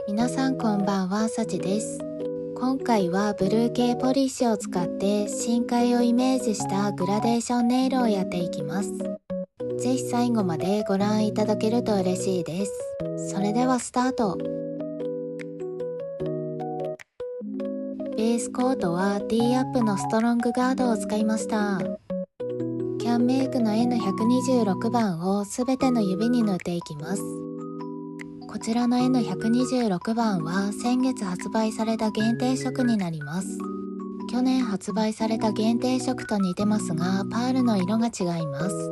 皆さんこんばんは、さちです。今回はブルー系ポリッシュを使って深海をイメージしたグラデーションネイルをやっていきます。ぜひ最後までご覧いただけると嬉しいです。それではスタート。ベースコートは D アップのストロングガードを使いました。キャンメイクの N126 番をすべての指に塗っていきます。こちらの N126 番は先月発売された限定色になります。去年発売された限定色と似てますが、パールの色が違います。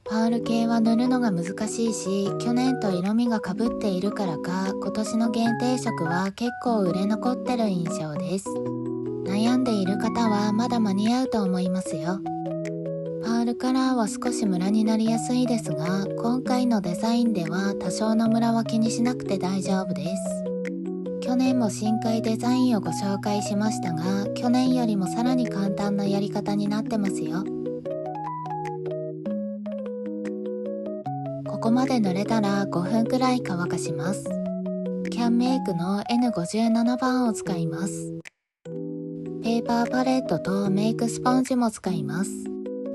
パール系は塗るのが難しいし、去年と色味がかぶっているからか、今年の限定色は結構売れ残ってる印象です。悩んでいる方はまだ間に合うと思いますよ。パールカラーは少しムラになりやすいですが、今回のデザインでは多少のムラは気にしなくて大丈夫です。去年も深海デザインをご紹介しましたが、去年よりもさらに簡単なやり方になってますよ。ここまで塗れたら5分くらい乾かします。キャンメイクの N57 番を使います。ペーパーパレットとメイクスポンジも使います。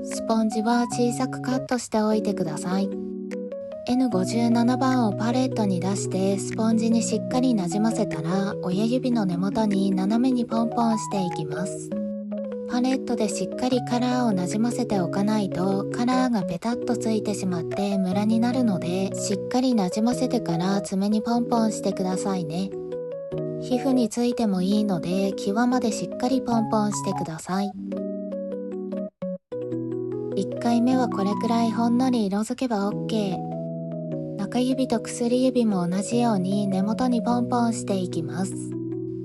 スポンジは小さくカットしておいてください。N57 番をパレットに出してスポンジにしっかりなじませたら、親指の根元に斜めにポンポンしていきます。パレットでしっかりカラーをなじませておかないと、カラーがペタッとついてしまってムラになるので、しっかりなじませてから爪にポンポンしてくださいね。皮膚についてもいいので、際までしっかりポンポンしてください。1回目はこれくらいほんのり色づけば OK。 中指と薬指も同じように根元にポンポンしていきます。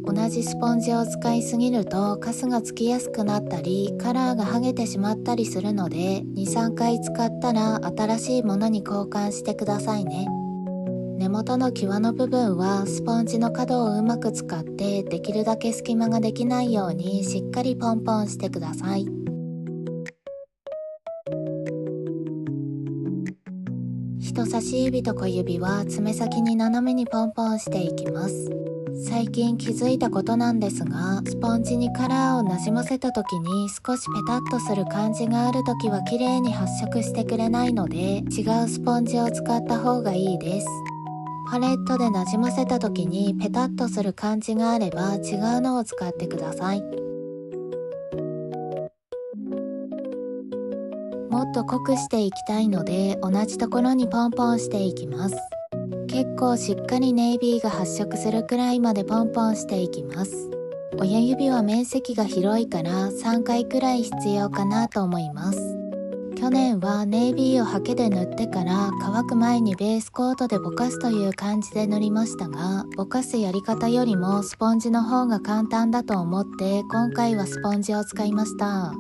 同じスポンジを使いすぎるとカスがつきやすくなったり、カラーが剥げてしまったりするので、 2,3 回使ったら新しいものに交換してくださいね。根元の際の部分はスポンジの角をうまく使って、できるだけ隙間ができないようにしっかりポンポンしてください。人差し指と小指は爪先に斜めにポンポンしていきます。最近気づいたことなんですが、スポンジにカラーをなじませた時に少しペタッとする感じがある時は綺麗に発色してくれないので、違うスポンジを使った方がいいです。パレットでなじませた時にペタッとする感じがあれば違うのを使ってください。もっと濃くしていきたいので、同じところにポンポンしていきます。結構しっかりネイビーが発色するくらいまでポンポンしていきます。親指は面積が広いから3回くらい必要かなと思います。去年はネイビーをハケで塗ってから乾く前にベースコートでぼかすという感じで塗りましたが、ぼかすやり方よりもスポンジの方が簡単だと思って今回はスポンジを使いました。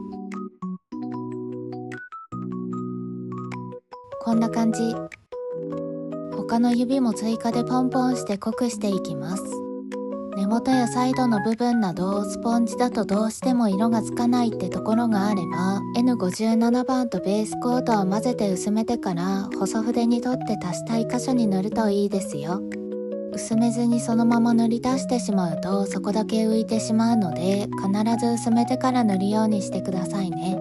こんな感じ。他の指も追加でポンポンして濃くしていきます。根元やサイドの部分などスポンジだとどうしても色がつかないってところがあれば、 N57 番とベースコートを混ぜて薄めてから細筆に取って足したい箇所に塗るといいですよ。薄めずにそのまま塗り足してしまうとそこだけ浮いてしまうので、必ず薄めてから塗るようにしてくださいね。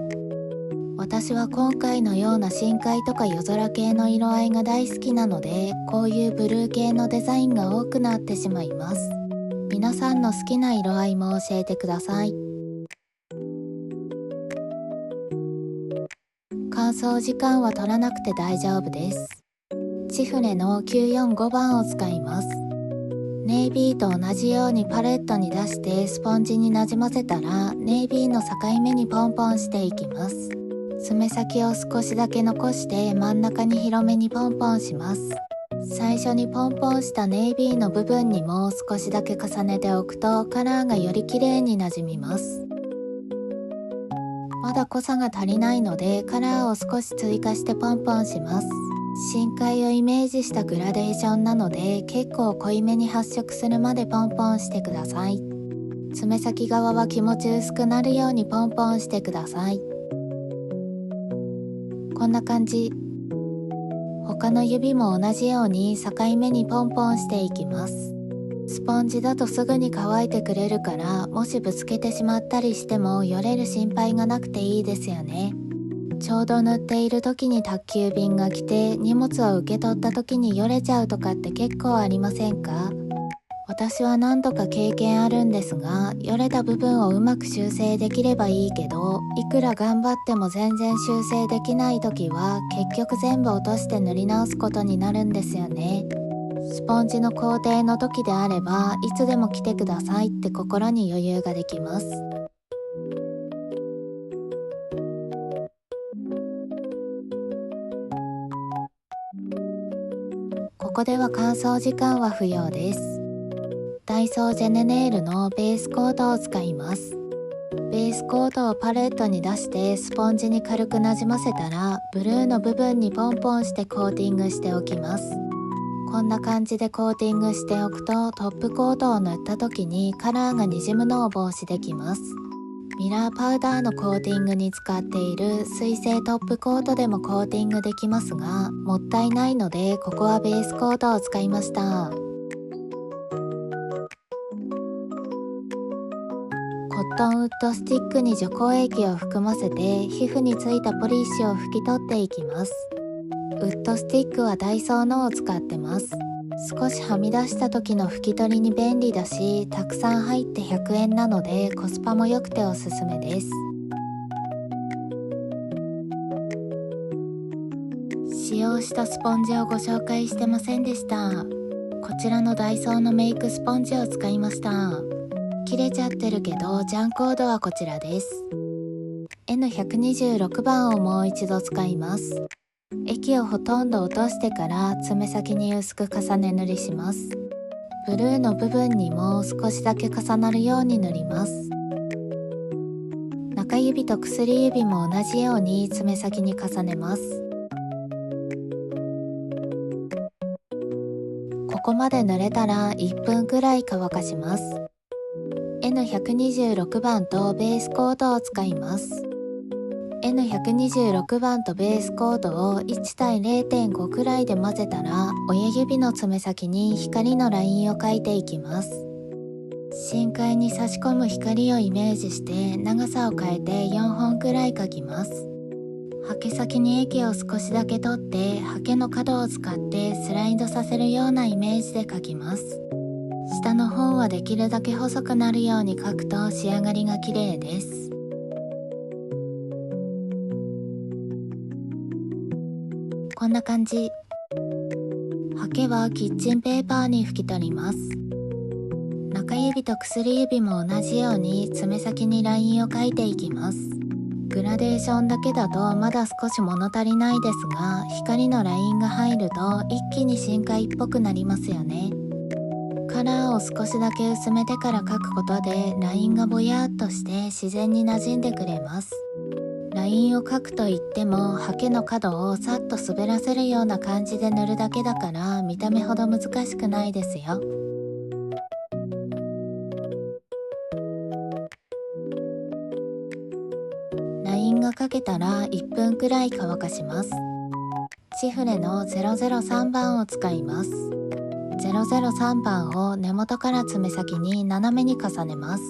私は今回のような深海とか夜空系の色合いが大好きなので、こういうブルー系のデザインが多くなってしまいます。皆さんの好きな色合いも教えてください。乾燥時間は取らなくて大丈夫です。チフレの945番を使います。ネイビーと同じようにパレットに出してスポンジになじませたら、ネイビーの境目にポンポンしていきます。爪先を少しだけ残して真ん中に広めにポンポンします。最初にポンポンしたネイビーの部分にも少しだけ重ねておくとカラーがより綺麗になじみます。まだ濃さが足りないのでカラーを少し追加してポンポンします。深海をイメージしたグラデーションなので結構濃いめに発色するまでポンポンしてください。爪先側は気持ち薄くなるようにポンポンしてください。こんな感じ。他の指も同じように境目にポンポンしていきます。スポンジだとすぐに乾いてくれるから、もしぶつけてしまったりしてもよれる心配がなくていいですよね。ちょうど塗っている時に宅急便が来て荷物を受け取った時によれちゃうとかって結構ありませんか？私は何度か経験あるんですが、よれた部分をうまく修正できればいいけど、いくら頑張っても全然修正できない時は結局全部落として塗り直すことになるんですよね。スポンジの工程の時であれば、いつでも来てくださいって心に余裕ができます。ここでは乾燥時間は不要です。ダイソージェネネールのベースコートを使います。ベースコートをパレットに出してスポンジに軽くなじませたら、ブルーの部分にポンポンしてコーティングしておきます。こんな感じでコーティングしておくと、トップコートを塗った時にカラーがにじむのを防止できます。ミラーパウダーのコーティングに使っている水性トップコートでもコーティングできますが、もったいないのでここはベースコートを使いました。コットンウッドスティックに除光液を含ませて皮膚についたポリッシュを拭き取っていきます。ウッドスティックはダイソーのを使ってます。少しはみ出した時の拭き取りに便利だし、たくさん入って100円なのでコスパも良くておすすめです。使用したスポンジをご紹介してませんでした。こちらのダイソーのメイクスポンジを使いました。切れちゃってるけどジャンコードはこちらです。N126 番をもう一度使います。液をほとんど落としてから爪先に薄く重ね塗りします。ブルーの部分にも少しだけ重なるように塗ります。中指と薬指も同じように爪先に重ねます。ここまで塗れたら1分くらい乾かします。N126 番とベースコートを使います。N126 番とベースコートを1対 0.5 くらいで混ぜたら、親指の爪先に光のラインを描いていきます。深海に差し込む光をイメージして長さを変えて4本くらい描きます。ハケ先に液を少しだけ取ってハケの角を使ってスライドさせるようなイメージで描きます。下の方はできるだけ細くなるように描くと仕上がりが綺麗です。こんな感じ。ハケはキッチンペーパーに拭き取ります。中指と薬指も同じように爪先にラインを描いていきます。グラデーションだけだとまだ少し物足りないですが、光のラインが入ると一気に深海っぽくなりますよね。カラーを少しだけ薄めてから描くことでラインがぼやっとして自然に馴染んでくれます。ラインを描くといってもハケの角をさっと滑らせるような感じで塗るだけだから見た目ほど難しくないですよ。ラインが描けたら1分くらい乾かします。チフレの003番を使います。003番を根元から爪先に斜めに重ねます。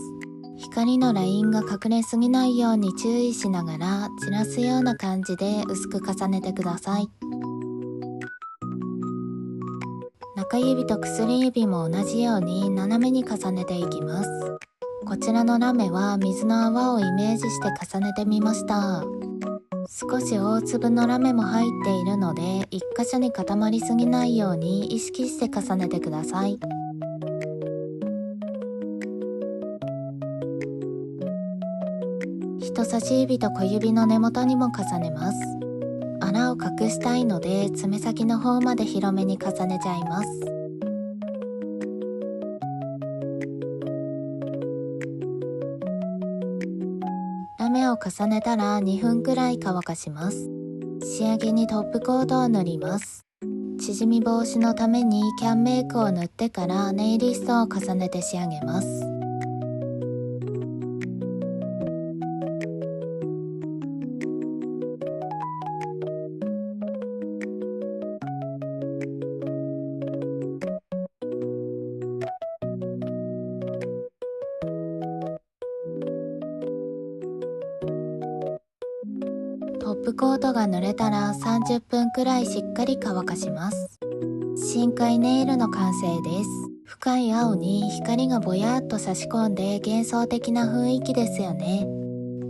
光のラインが隠れすぎないように注意しながら散らすような感じで薄く重ねてください。中指と薬指も同じように斜めに重ねていきます。こちらのラメは水の泡をイメージして重ねてみました。少し大粒のラメも入っているので一箇所に固まりすぎないように意識して重ねてください。人差し指と小指の根元にも重ねます。穴を隠したいので爪先の方まで広めに重ねちゃいます。ラメを重ねたら2分くらい乾かします。仕上げにトップコートを塗ります。縮み防止のためにキャンメイクを塗ってからネイリストを重ねて仕上げます。ップコートが濡れたら30分くらいしっかり乾かします。深海ネイルの完成です。深い青に光がぼやっと差し込んで幻想的な雰囲気ですよね。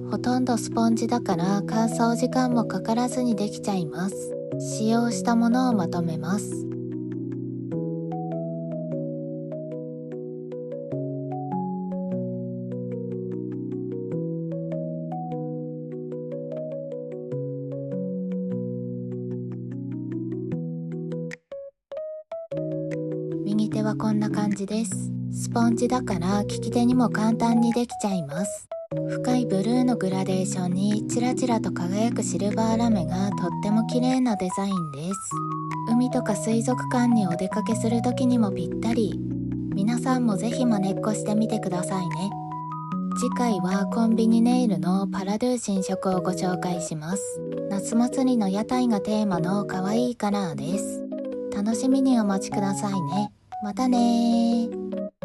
ほとんどスポンジだから乾燥時間もかからずにできちゃいます。使用したものをまとめます。右手はこんな感じです。スポンジだから利き手にも簡単にできちゃいます。深いブルーのグラデーションにチラチラと輝くシルバーラメがとっても綺麗なデザインです。海とか水族館にお出かけする時にもぴったり。皆さんもぜひ真似っこしてみてくださいね。次回はコンビニネイルのパラドゥ新色をご紹介します。夏祭りの屋台がテーマの可愛いカラーです。楽しみにお待ちくださいね。またねー。